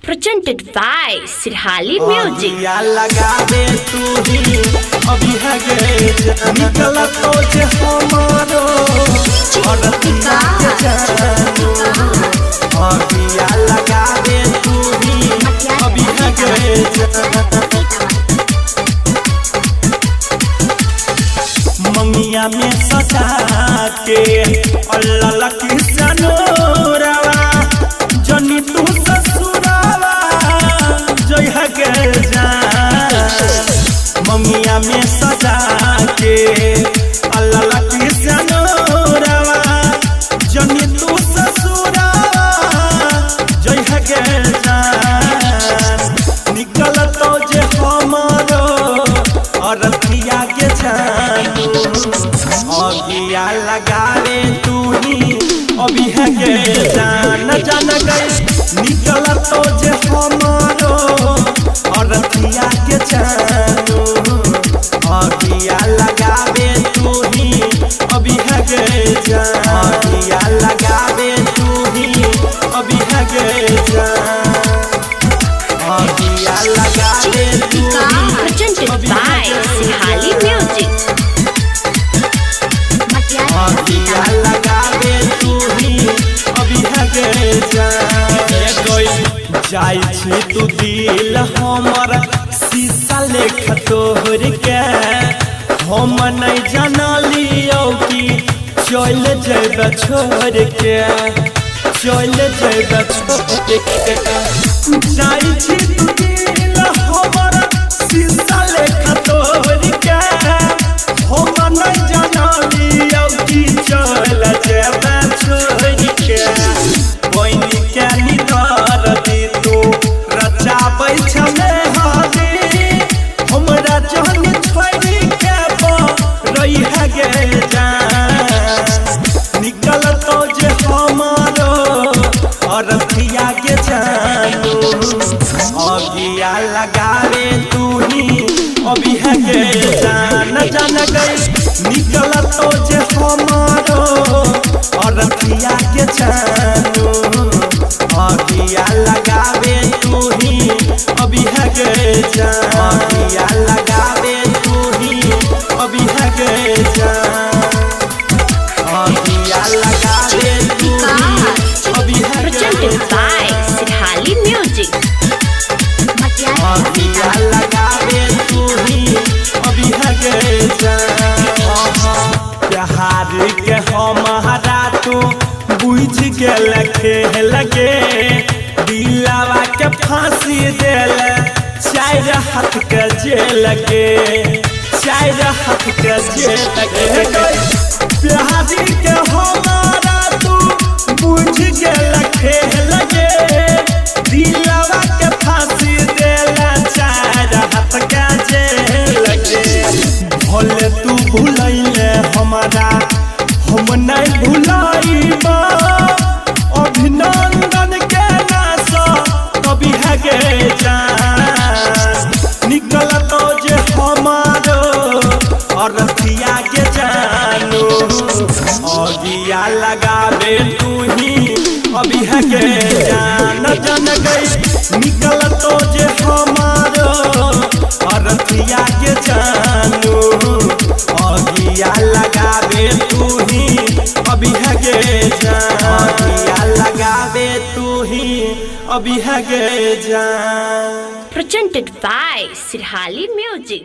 Presented by Sirhali Music. या लगावे तू ही अभी है गे निकल तो जे हमारो और पिता के जानू या लगावे तू ही अभी है गे मंगिया में सजा के अल्लाह की सनोरवा जनी तू ससुरावा जय है गे मंगिया में सजा के अल्लाह की सनोरवा जनी तू ससुरावा जय है गे निकल तो जे हमारो और पिया के जानू अगिया लगावे तू ही अभी है गे जान गई निकल तो जे हमारो और पिया के जानू अगिया लगावे तू ही अभी है गे जान अगिया लगावे तू ही अभी है गे जान अगिया लगावे तू ही Presented by Sirhali Music. अगिया लगावे तू ही अभी है गे जाय छी तू दिल हमर शीशा लेख तोहर के हम नहीं जानलियो कि चल जेब छोड़ के चल जेब छोड़ के जाय छी तू दिल हमर शीशा लेख तोहर के हम नहीं जानलियो कि चल जेब छोड़ के कोई के निदार दी तू रचाबै छले हादी हमरा जान छोड़ी के रही है गे जान निकल तो जे हमारो और पिया के जानू अगिया लगावे तू ही अभी है गे जान गई निकल तो जे हमारो और पिया के जानू अगिया लगावे तू ही अभी है गे जान अगिया लगावे तू ही अभी है गे जान अगिया लगावे तू ही अभी है Presented by Sirhali Music. अगिया लगावे तू ही अभी है गे जान प्यार के हमारा तू बुझ गेल खेल गे दिलावा के फांसी देल चार हाथ के जेल गे चार हाथ के जेल गे प्यार के हमारा तू बुझ गेल खेल गे दिलावा के फांसी देल चार हाथ के जेल गे भले तू भूलैले हमारा हम नहीं भुलाइबा अभिनंदन के नास कभी है गे जान निकल तो जे हमारो और पिया के जानू अगिया लगावे तू ही अभी है गे जान गई निकल तो जे हमारो और पिया के जानू अगिया लगावे तू ही अभी है गे जान अगिया लगावे तू ही अभी है गे जान Presented by Sirhali Music.